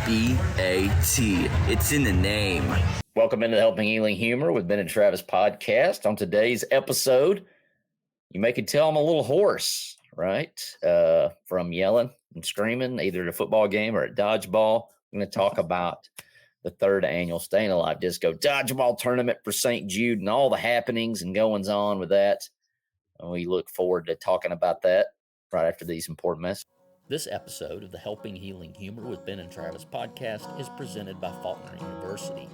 B-A-T. It's in the name. Welcome into the Helping Healing Humor with Ben and Travis podcast. On today's episode, you may can tell I'm a little hoarse, right? From yelling and screaming, either at a football game or at Dodgeball. I'm going to talk about the third annual Stayin Alive Disco Dodgeball Tournament for St. Jude and all the happenings and goings on with that. And we look forward to talking about that right after these important messages. This episode of the Helping Healing Humor with Ben and Travis podcast is presented by Faulkner University.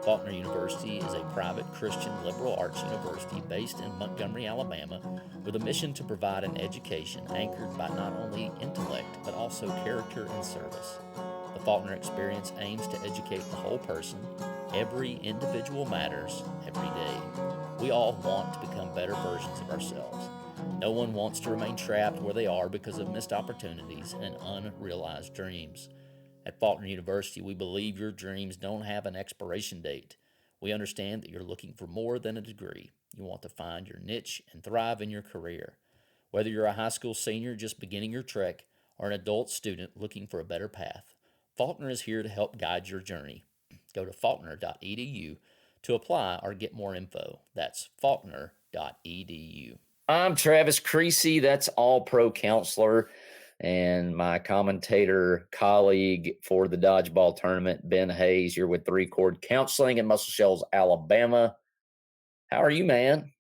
Faulkner University is a private Christian liberal arts university based in Montgomery, Alabama, with a mission to provide an education anchored by not only intellect, but also character and service. The Faulkner experience aims to educate the whole person. Every individual matters every day. We all want to become better versions of ourselves. No one wants to remain trapped where they are because of missed opportunities and unrealized dreams. At Faulkner University, we believe your dreams don't have an expiration date. We understand that you're looking for more than a degree. You want to find your niche and thrive in your career. Whether you're a high school senior just beginning your trek or an adult student looking for a better path, Faulkner is here to help guide your journey. Go to faulkner.edu to apply or get more info. That's faulkner.edu. I'm Travis Creasy. That's All-Pro Counselor and my commentator colleague for the Dodgeball Tournament, Ben Hayes. You're with Three Chord Counseling in Muscle Shoals, Alabama. How are you, man?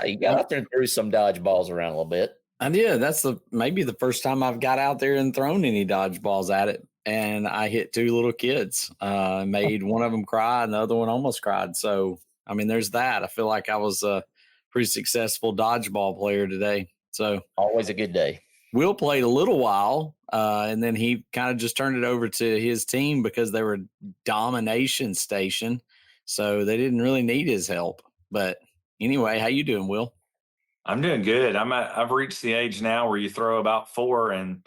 You got out there and threw some dodgeballs around a little bit. I did. That's maybe the first time I've got out there and thrown any dodgeballs at it. And I hit two little kids, made one of them cry and the other one almost cried. So, I mean, there's that. I feel like I was a pretty successful dodgeball player today. So always a good day. Will played a little while, and then he kind of just turned it over to his team because they were domination station. So they didn't really need his help. But anyway, how you doing, Will? I'm doing good. I've reached the age now where you throw about four and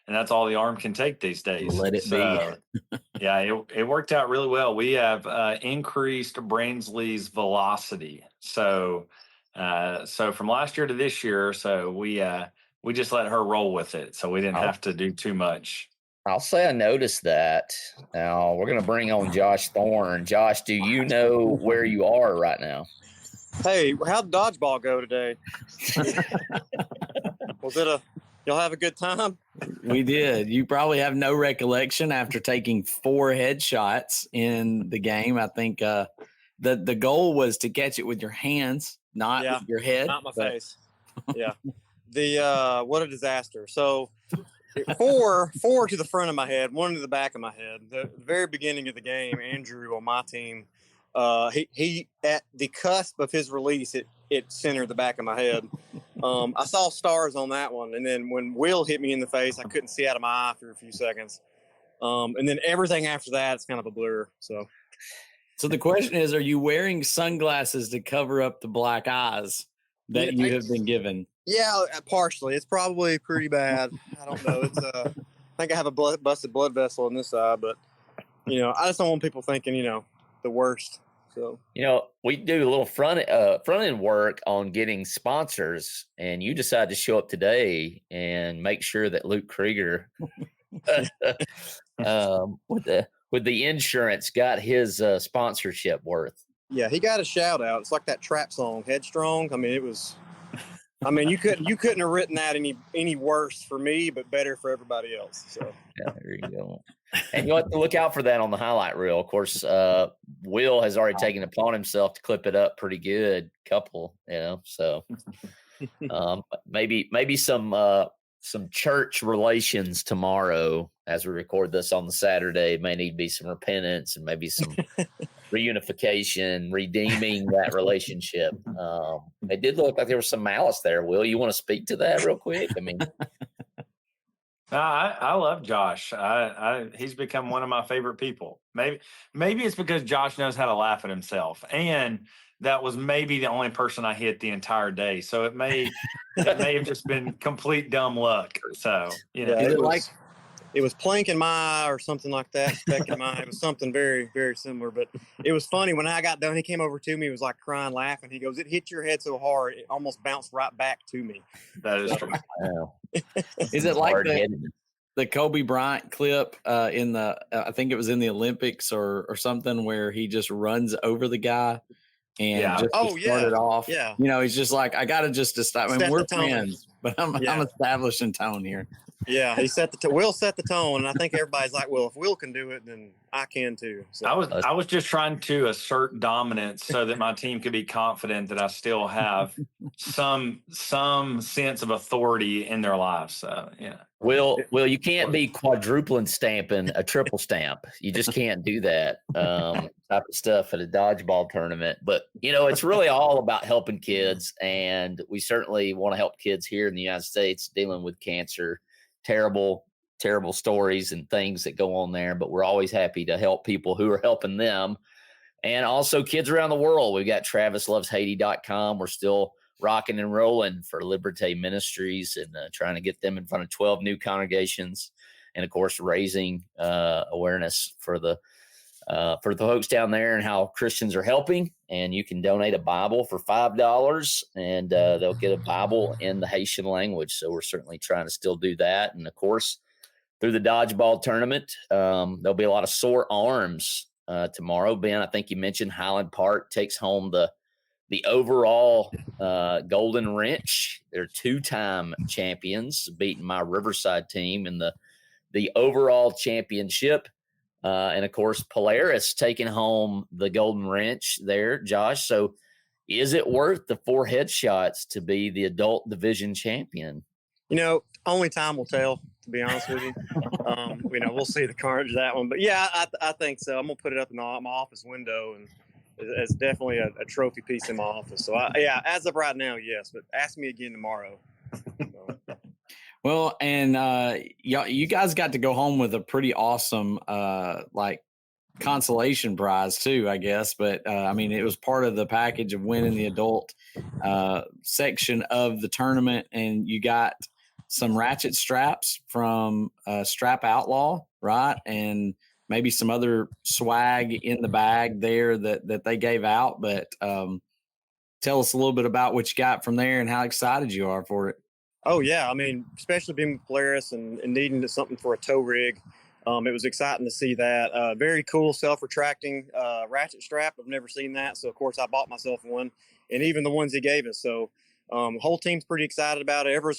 that's all the arm can take these days. Let it be. Yeah, it worked out really well. We have increased Brainsley's velocity. So from last year to this year, so we just let her roll with it. So we didn't have to do too much. I'll say I noticed that. Now we're going to bring on Josh Thorne. Josh, do you know where you are right now? Hey, how'd dodgeball go today? Y'all have a good time? We did. You probably have no recollection after taking 4 headshots in the game. I think the goal was to catch it with your hands, not with your head. Not my face. Yeah. What a disaster. So 4 to the front of my head, 1 to the back of my head. The very beginning of the game, Andrew on my team, he at the cusp of his release, it centered the back of my head. I saw stars on that one. And then when Will hit me in the face, I couldn't see out of my eye for a few seconds. And then everything after that, it's kind of a blur. So the question is, are you wearing sunglasses to cover up the black eyes that you have been given? Yeah, partially. It's probably pretty bad. I don't know. It's I think I have a busted blood vessel on this side, but I just don't want people thinking, the worst. So we do a little front end work on getting sponsors, and you decide to show up today and make sure that Luke Krieger with the insurance got his sponsorship worth. Yeah, he got a shout out. It's like that trap song, Headstrong. I mean, it was. I mean, you couldn't have written that any worse for me, but better for everybody else. So yeah, there you go. And you'll have to look out for that on the highlight reel. Of course, Will has already taken it upon himself to clip it up pretty good. Couple, so maybe some church relations tomorrow as we record this on the Saturday. May need to be some repentance and maybe some reunification, redeeming that relationship. It did look like there was some malice there. Will, you want to speak to that real quick? I mean, I love Josh. He's become one of my favorite people. Maybe it's because Josh knows how to laugh at himself, and that was maybe the only person I hit the entire day. So it may have just been complete dumb luck. So it was plank in my eye or something like that, speck in my eye. It was something very, very similar. But it was funny when I got done. He came over to me. He was like crying, laughing. He goes, "It hit your head so hard, it almost bounced right back to me." That is true. Is it like the Kobe Bryant clip in the I think it was in the Olympics or something where he just runs over the guy and just to start it off. Yeah. You know, he's just like, I gotta just stop. I mean, we're friends, but I'm establishing tone here. Yeah, he Will set the tone, and I think everybody's like, well, if Will can do it, then I can too. So I was just trying to assert dominance so that my team could be confident that I still have some sense of authority in their lives. So yeah. Will, you can't be quadrupling stamping a triple stamp. You just can't do that type of stuff at a dodgeball tournament. But, you know, it's really all about helping kids. And we certainly want to help kids here in the United States dealing with cancer. Terrible stories and things that go on there. But we're always happy to help people who are helping them. And also kids around the world. We've got TravisLovesHaiti.com. We're still rocking and rolling for Liberté Ministries and trying to get them in front of 12 new congregations, and of course raising awareness for the folks down there and how Christians are helping. And you can donate a Bible for $5, and they'll get a Bible in the Haitian language. So we're certainly trying to still do that. And of course, through the dodgeball tournament, there'll be a lot of sore arms tomorrow. Ben, I think you mentioned Highland Park takes home the overall Golden Wrench. They're 2-time champions, beating my Riverside team in the overall championship. And of course, Polaris taking home the Golden Wrench there, Josh. So is it worth the 4 headshots to be the adult division champion? You know, only time will tell, to be honest with you. You know, we'll see the carnage of that one. But yeah, I think so. I'm going to put it up in my office window, and it's definitely a trophy piece in my office. So as of right now, yes, but ask me again tomorrow. Well, and you guys got to go home with a pretty awesome consolation prize too, I guess. But I mean, it was part of the package of winning the adult section of the tournament, and you got some ratchet straps from Strap Outlaw, right? And maybe some other swag in the bag there that they gave out. But tell us a little bit about what you got from there and how excited you are for it. Oh, yeah. I mean, especially being with Polaris and needing something for a tow rig. It was exciting to see that. Very cool self-retracting ratchet strap. I've never seen that. So, of course, I bought myself one, and even the ones he gave us. So, whole team's pretty excited about it. Every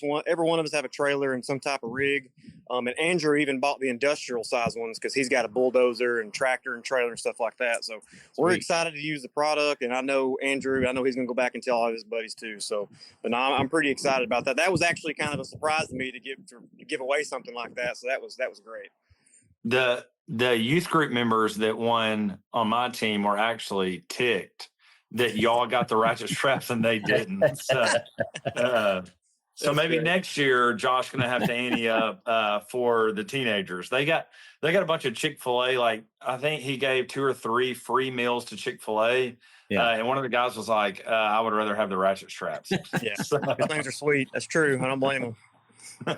one of us have a trailer and some type of rig. And Andrew even bought the industrial size ones because he's got a bulldozer and tractor and trailer and stuff like that. So we're excited to use the product. And I know Andrew, he's going to go back and tell all his buddies too. So, but no, I'm pretty excited about that. That was actually kind of a surprise to me to give away something like that. So that was great. The youth group members that won on my team were actually ticked that y'all got the ratchet straps and they didn't. So maybe great. Next year, Josh going to have to ante up for the teenagers. They got a bunch of Chick-fil-A. Like I think he gave 2 or 3 free meals to Chick-fil-A. Yeah. And one of the guys was like, I would rather have the ratchet straps. Yeah, those things are sweet. That's true. I don't blame them.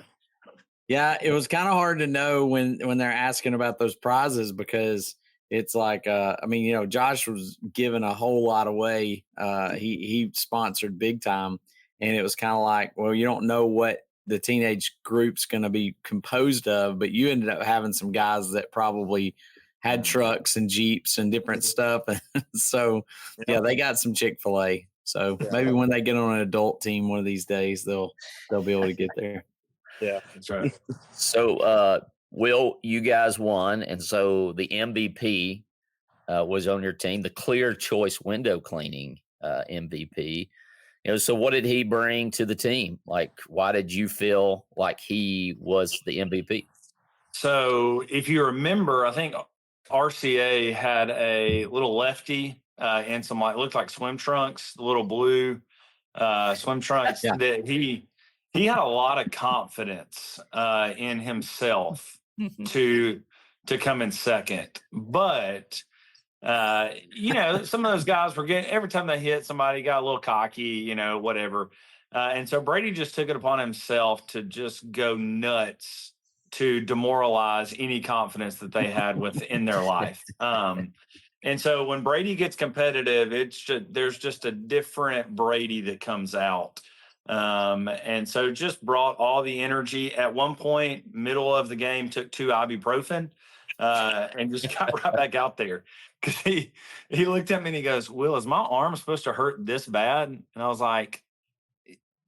Yeah, it was kind of hard to know when they're asking about those prizes because it's like, Josh was giving a whole lot away. He sponsored big time. And it was kind of like, well, you don't know what the teenage group's going to be composed of, but you ended up having some guys that probably had trucks and Jeeps and different stuff. So, yeah, they got some Chick-fil-A. So maybe when they get on an adult team one of these days, they'll be able to get there. Yeah, that's right. So, Will, you guys won, and so the MVP was on your team, the Clear Choice Window Cleaning MVP. So what did he bring to the team? Like, why did you feel like he was the MVP? So if you remember, I think RCA had a little lefty in some looked like swim trunks, the little blue swim trunks that he had a lot of confidence in himself to come in second. But some of those guys were getting, every time they hit somebody, got a little cocky, whatever. And so Brady just took it upon himself to just go nuts to demoralize any confidence that they had within their life. And so when Brady gets competitive, there's just a different Brady that comes out. And so just brought all the energy. At one point, middle of the game, took 2 ibuprofen and just got right back out there. Because he looked at me and he goes, Will, is my arm supposed to hurt this bad? And I was like,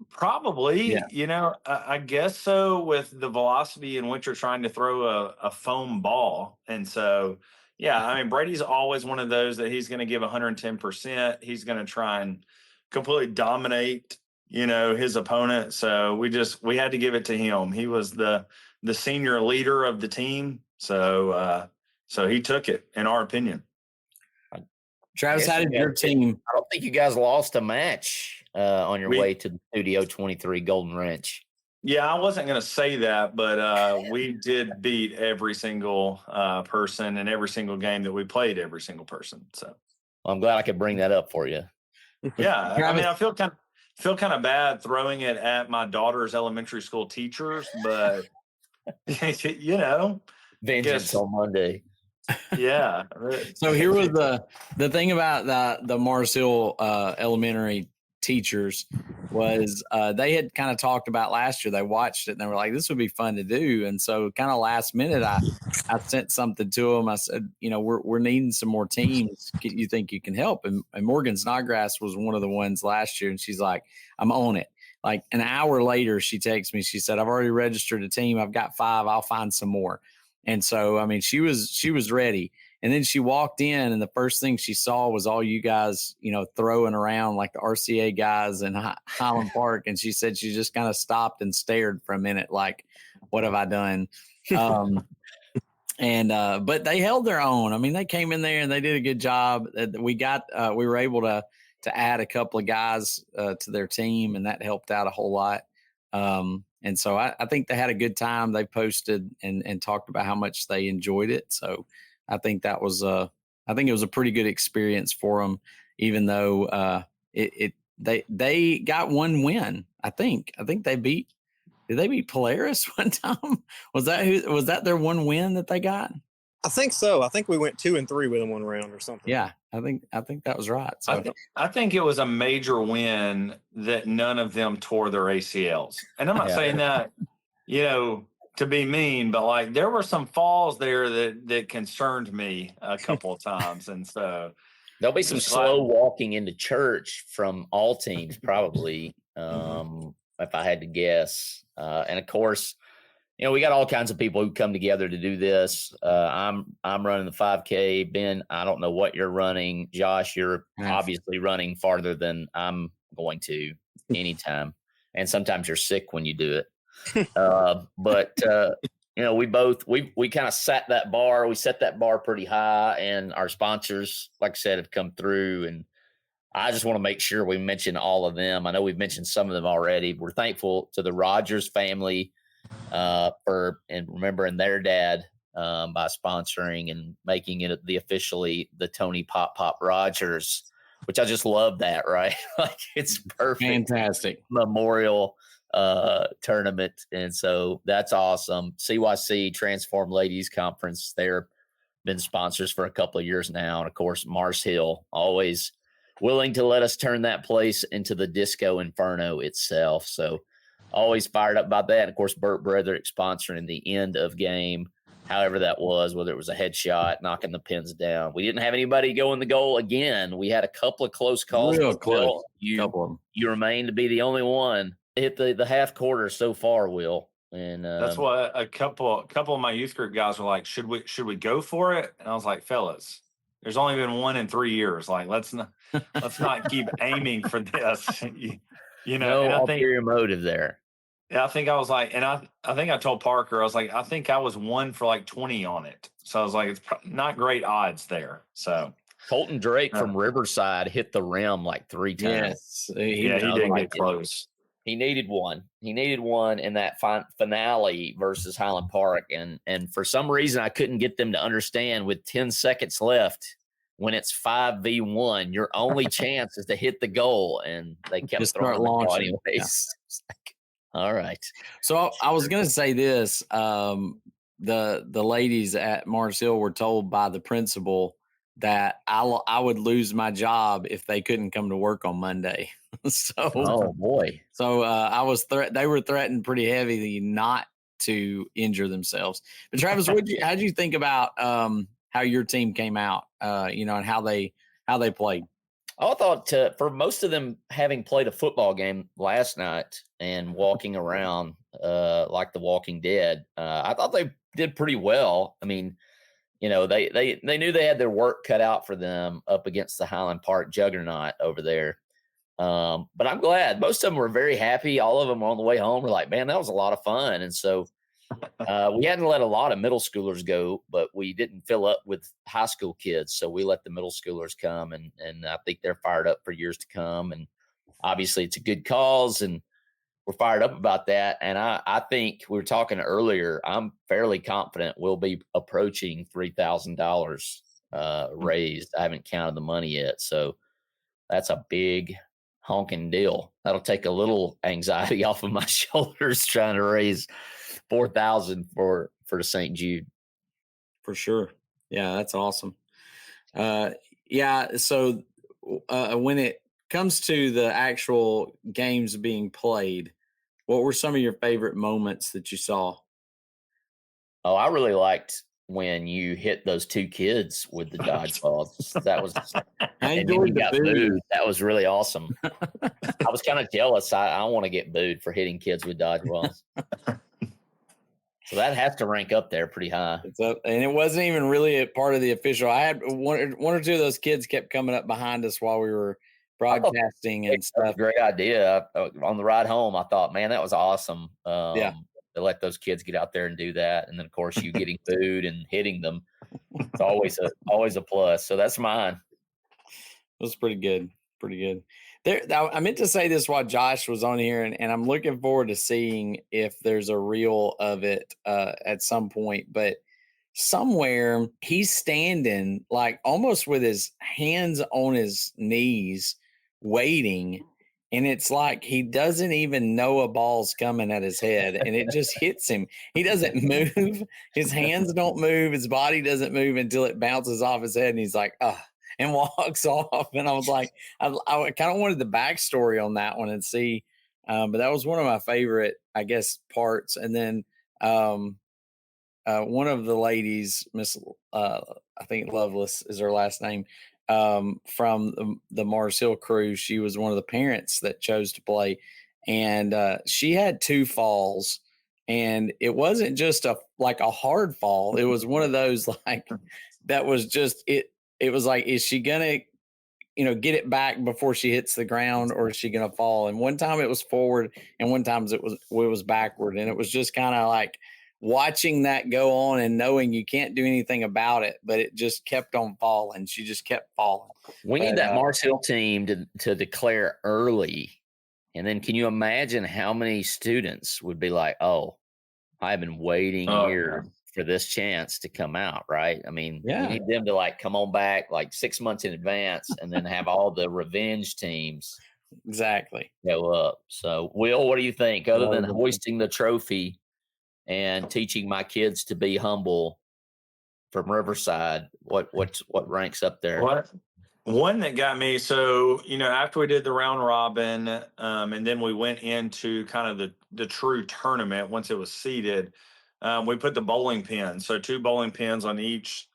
probably, I guess so, with the velocity in which you're trying to throw a foam ball. And so, yeah, I mean, Brady's always one of those that he's going to give 110%. He's going to try and completely dominate, his opponent. So we had to give it to him. He was the senior leader of the team. So he took it, in our opinion. Travis, how did your team? I don't think you guys lost a match on your way to the Studio 23 Golden Wrench. Yeah, I wasn't going to say that, but we did beat every single person in every single game that we played, every single person. So I'm glad I could bring that up for you. Yeah, I mean, I feel kind of bad throwing it at my daughter's elementary school teachers, but vengeance on Monday. Yeah. So here was the thing about the Mars Hill elementary teachers was they had kind of talked about last year. They watched it and they were like, this would be fun to do. And so kind of last minute, I sent something to them. I said, we're needing some more teams. You think you can help? And Morgan Snodgrass was one of the ones last year. And she's like, I'm on it. Like an hour later, she texts me. She said, I've already registered a team. I've got 5. I'll find some more. And so, I mean, she was ready. And then she walked in and the first thing she saw was all you guys, throwing around like the RCA guys in Highland Park. And she said she just kind of stopped and stared for a minute, like, what have I done? But they held their own. I mean, they came in there and they did a good job. We were able to add a couple of guys to their team, and that helped out a whole lot. And so I think they had a good time. They posted and talked about how much they enjoyed it. So I think it was a pretty good experience for them, even though they got one win. I think did they beat Polaris one time? Was that their one win that they got? I think so. I think we went 2-3 with them one round or something. Yeah, I think that was right. So I think it was a major win that none of them tore their ACLs. And I'm not saying that, to be mean, but like there were some falls there that concerned me a couple of times. And so there'll be some slow walking into church from all teams, probably, if I had to guess. And of course, we got all kinds of people who come together to do this. I'm running the 5K. Ben, I don't know what you're running. Josh, you're obviously running farther than I'm going to anytime. And sometimes you're sick when you do it. But we kind of set that bar. We set that bar pretty high, and our sponsors, like I said, have come through. And I just want to make sure we mention all of them. I know we've mentioned some of them already. We're thankful to the Rogers family for remembering their dad by sponsoring and making it the Tony Pop Rogers, which I just love that, right? Like it's perfect. Fantastic memorial tournament. And so that's awesome. CYC Transform Ladies Conference, they're been sponsors for a couple of years now. And of course, Mars Hill, always willing to let us turn that place into the disco inferno itself. So always fired up about that. And of course, Burt Brederick sponsoring the end of game, however that was, whether it was a headshot, knocking the pins down. We didn't have anybody go in the goal again. We had a couple of close calls. Real close. You remain to be the only one. Hit the half quarter so far, Will. And that's what a couple of my youth group guys were like, should we go for it? And I was like, fellas, there's only been 1 in 3 years. Like, let's not keep aiming for this. No ulterior motive there. Yeah, I think I was like, and I think I told Parker, I was like, I think I was 1 for like 20 on it. So I was like, it's not great odds there. So Colton Drake from Riverside hit the rim like 3 times. Yes, he did get close. He needed one. He needed one in that finale versus Highland Park. And for some reason, I couldn't get them to understand with 10 seconds left, when it's 5v1, your only chance is to hit the goal. And they kept just throwing start launching. Anyways. Yeah. All right. So I was going to say this. The ladies at Mars Hill were told by the principal that I would lose my job if they couldn't come to work on Monday. Oh boy. So they were threatened pretty heavily not to injure themselves. But Travis, how'd you think about how your team came out, and how they played? I thought for most of them having played a football game last night and walking around like the Walking Dead, I thought they did pretty well. I mean, they knew they had their work cut out for them up against the Highland Park juggernaut over there. But I'm glad most of them were very happy. All of them on the way home were like, man, that was a lot of fun. And so we hadn't let a lot of middle schoolers go, but we didn't fill up with high school kids. So we let the middle schoolers come, and I think they're fired up for years to come. And obviously it's a good cause, and we're fired up about that. And I think we were talking earlier, I'm fairly confident we'll be approaching $3,000 raised. I haven't counted the money yet. So that's a big honking deal. That'll take a little anxiety off of my shoulders trying to raise $4,000 for St. Jude. For sure. Yeah, that's awesome. So when it comes to the actual games being played, what were some of your favorite moments that you saw? Oh, I really liked when you hit those two kids with the dodgeballs. That was and then you got booed. That was really awesome. I was kind of jealous. I want to get booed for hitting kids with dodgeballs. So that has to rank up there pretty high. It's up, and it wasn't even really a part of the official. I had one or two of those kids kept coming up behind us while we were broadcasting and stuff. Great idea. On the ride home, I thought, man, that was awesome. To let those kids get out there and do that. And then, of course, you getting booed and hitting them. It's always a plus. So that's mine. It was pretty good. Pretty good. I meant to say this while Josh was on here, and I'm looking forward to seeing if there's a reel of it at some point. But somewhere he's standing like almost with his hands on his knees waiting, and it's like he doesn't even know a ball's coming at his head, and it just hits him. He doesn't move. His hands don't move. His body doesn't move until it bounces off his head, and he's like, and walks off. And I was like, I kind of wanted the backstory on that one and see. But that was one of my favorite, I guess, parts. And then one of the ladies, Miss, I think Loveless is her last name, from the Mars Hill crew. She was one of the parents that chose to play. And she had two falls. And it wasn't just a hard fall. It was one of those that was just it. It was like, is she gonna, get it back before she hits the ground, or is she gonna fall? And one time it was forward, and one time it was backward, and it was just kind of like watching that go on and knowing you can't do anything about it, but it just kept on falling. She just kept falling. We need that Mars Hill team to declare early, and then can you imagine how many students would be like, "Oh, I've been waiting here." For this chance to come out, right? I mean, you need them to come on back 6 months in advance, and then have all the revenge teams exactly go up. So, Will, what do you think? Other than hoisting the trophy and teaching my kids to be humble from Riverside, what ranks up there? What one that got me? So after we did the round robin, and then we went into kind of the true tournament once it was seeded. We put the bowling pins, so 2 bowling pins on each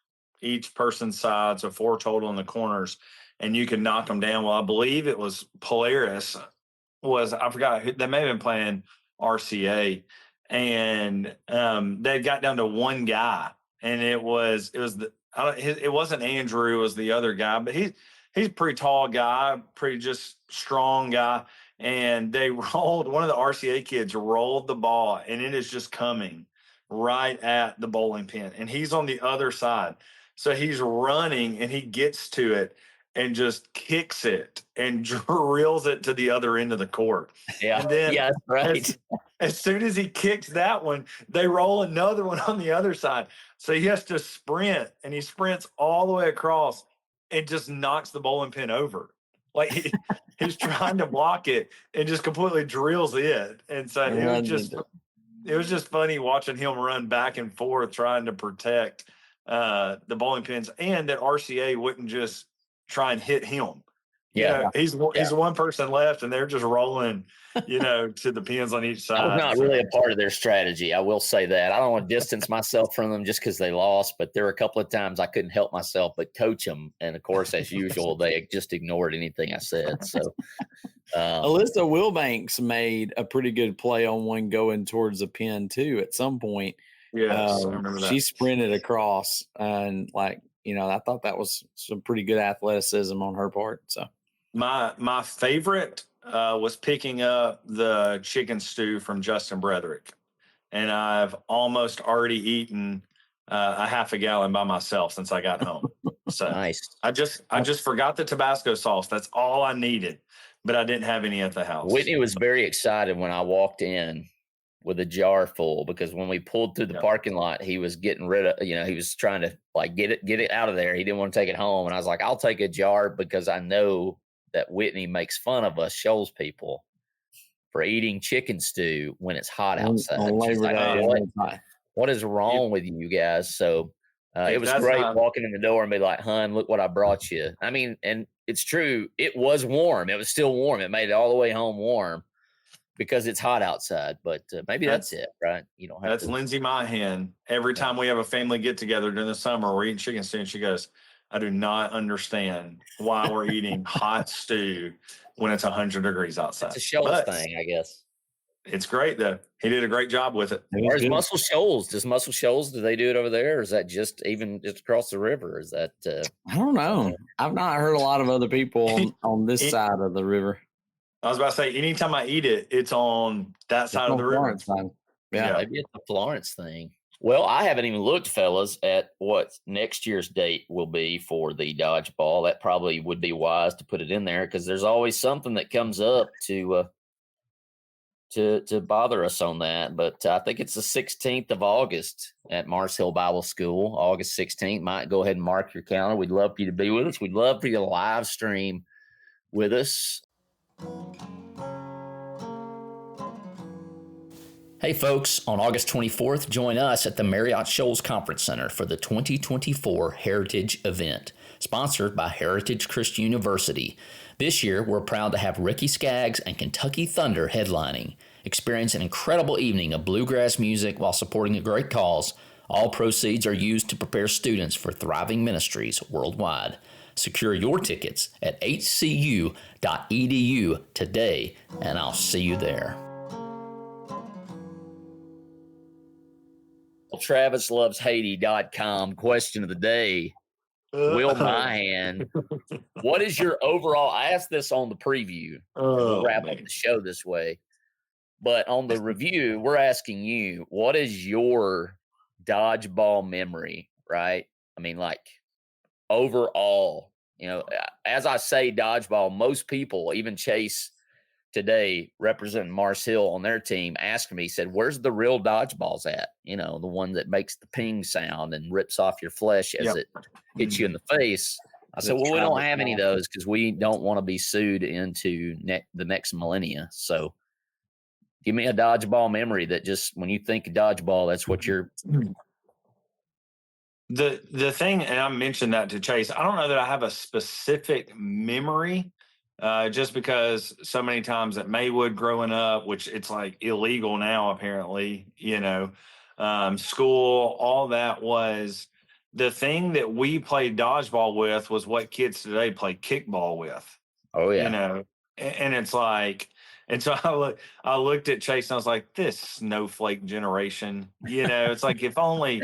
person's side, so 4 total in the corners, and you can knock them down. Well, I believe it was Polaris. I forgot, they may have been playing RCA, and they got down to one guy, and it wasn't Andrew, it was the other guy, but he's a pretty tall guy, pretty just strong guy, and they rolled. One of the RCA kids rolled the ball, and it is just coming right at the bowling pin, and he's on the other side. So he's running, and he gets to it and just kicks it and drills it to the other end of the court. Yeah, and then yeah, right. As soon as he kicks that one, they roll another one on the other side. So he has to sprint, and he sprints all the way across and just knocks the bowling pin over. He's trying to block it and just completely drills it. And so it was just funny watching him run back and forth trying to protect the bowling pins, and that RCA wouldn't just try and hit him. Yeah. He's the one person left, and they're just rolling, to the pins on each side. I was not really a part of their strategy. I will say that. I don't want to distance myself from them just because they lost, but there were a couple of times I couldn't help myself but coach them. And of course, as usual, they just ignored anything I said. So, Alyssa Wilbanks made a pretty good play on one going towards the pin too. At some point, yes, I remember that. She sprinted across, and I thought that was some pretty good athleticism on her part. So my favorite was picking up the chicken stew from Justin Brederick, and I've almost already eaten a half a gallon by myself since I got home. So nice. I just forgot the Tabasco sauce. That's all I needed, but I didn't have any at the house. Whitney was very excited when I walked in with a jar full, because when we pulled through the parking lot, he was getting rid of, he was trying to get it out of there. He didn't want to take it home. And I was like, I'll take a jar, because I know that Whitney makes fun of us Shoals people for eating chicken stew when it's hot outside. She's like, what is wrong with you guys? So it was great walking in the door and be like, "Hun, look what I brought you." I mean, and it's true. It was warm. It was still warm. It made it all the way home warm because it's hot outside. But maybe that's it, right? You don't have That's Lindsay Myhan. Every time we have a family get together during the summer, we're eating chicken stew, and she goes, "I do not understand why we're eating hot stew when it's 100 degrees outside." It's a Shoals thing, I guess. It's great, though. He did a great job with it. Or is Muscle Shoals? Do they do it over there? Or is that just across the river? Is that I don't know. I've not heard a lot of other people on this side of the river. I was about to say, anytime I eat it, it's on that side of the river. Yeah, maybe it's a Florence thing. Well, I haven't even looked, fellas, at what next year's date will be for the dodgeball. That probably would be wise to put it in there, because there's always something that comes up to bother us on that. But I think it's the 16th of August at Mars Hill Bible School, August 16th. Might go ahead and mark your calendar. We'd love for you to be with us. We'd love for you to live stream with us. Hey folks, on August 24th, join us at the Marriott Shoals Conference Center for the 2024 Heritage event, sponsored by Heritage Christian University. This year, we're proud to have Ricky Skaggs and Kentucky Thunder headlining. Experience an incredible evening of bluegrass music while supporting a great cause. All proceeds are used to prepare students for thriving ministries worldwide. Secure your tickets at hcu.edu today, and I'll see you there. TravisLovesHaiti.com question of the day. Will Myhan, what is your overall? I asked this on the preview. We'll wrap up the show this way. But on the review, we're asking you, what is your dodgeball memory, right? I mean, like, overall, as I say dodgeball, most people, even Chase today, representing Mars Hill on their team, asked me, said, "Where's the real dodgeballs at? The one that makes the ping sound and rips off your flesh as it hits you in the face." I said, "Well, we don't have any of those because we don't want to be sued into the next millennia. So give me a dodgeball memory that just, when you think of dodgeball, that's what you're." The thing, and I mentioned that to Chase, I don't know that I have a specific memory. Just because so many times at Maywood growing up, which it's like illegal now, apparently, school, all that was the thing that we played dodgeball with was what kids today play kickball with. Oh, yeah. And it's like, and so I looked at Chase and I was like, this snowflake generation, it's like, if only,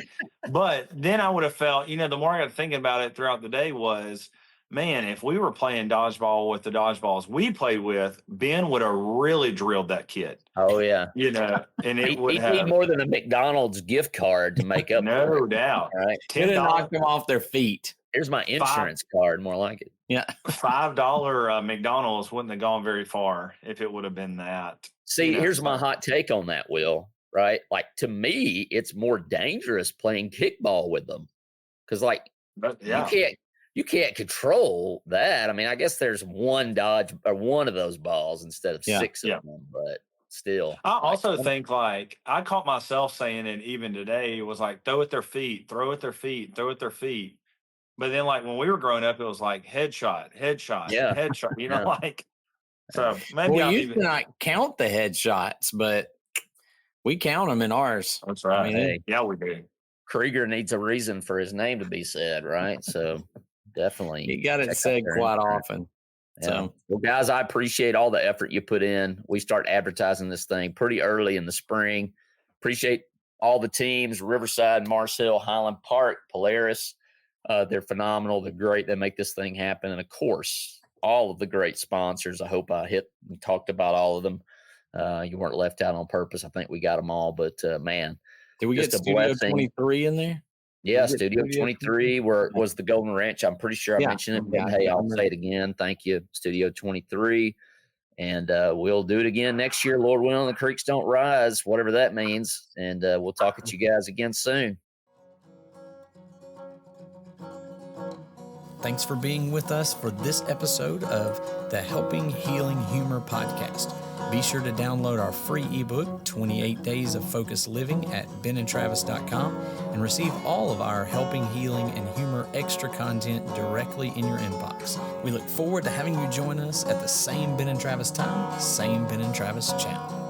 but then I would have felt, the more I got thinking about it throughout the day was, man, if we were playing dodgeball with the dodgeballs we played with, Ben would have really drilled that kid. Oh, yeah. And it would he'd need more than a McDonald's gift card to make up. No doubt. Right. $10 knock them off their feet. Here's my insurance card, more like it. Yeah. $5 McDonald's wouldn't have gone very far if it would have been that. See, here's my hot take on that, Will, right? Like, to me, it's more dangerous playing kickball with them. Because, you can't control that. I mean, I guess there's one of those balls instead of 6 of them, but still. I also think like I caught myself saying it even today. It was like throw at their feet, throw at their feet, throw at their feet. But then like when we were growing up, it was like headshot, headshot, Yeah. headshot. You know, Yeah. like so maybe We I'm used even. to not count the headshots, but we count them in ours. That's right. I mean, Hey, Yeah, we do. Krieger needs a reason for his name to be said, right? So definitely. you got check it out said their quite Instagram. often. Yeah. So Well, guys, I appreciate all the effort you put in. We start advertising this thing pretty early in the spring. Appreciate all the teams, Riverside, Mars Hill, Highland Park, Polaris. They're phenomenal. They're great. They make this thing happen. And of course, all of the great sponsors. I hope I hit and talked about all of them. You weren't left out on purpose. I think we got them all. But man, did we just get a Studio blessing. 23 in there? Yeah, Did we get Studio Studio 23 was the Golden Ranch. I'm pretty sure I Yeah, mentioned it, yeah, but hey, I I'll remember. say it again. Thank you, Studio 23. And we'll do it again next year. Lord willing, the creeks don't rise, whatever that means. And we'll talk at you guys again soon. Thanks for being with us for this episode of the Helping Healing Humor podcast. Be sure to download our free ebook, 28 Days of Focused Living, at benandtravis.com and receive all of our Helping Healing and Humor extra content directly in your inbox. We look forward to having you join us at the same Ben and Travis time, same Ben and Travis channel.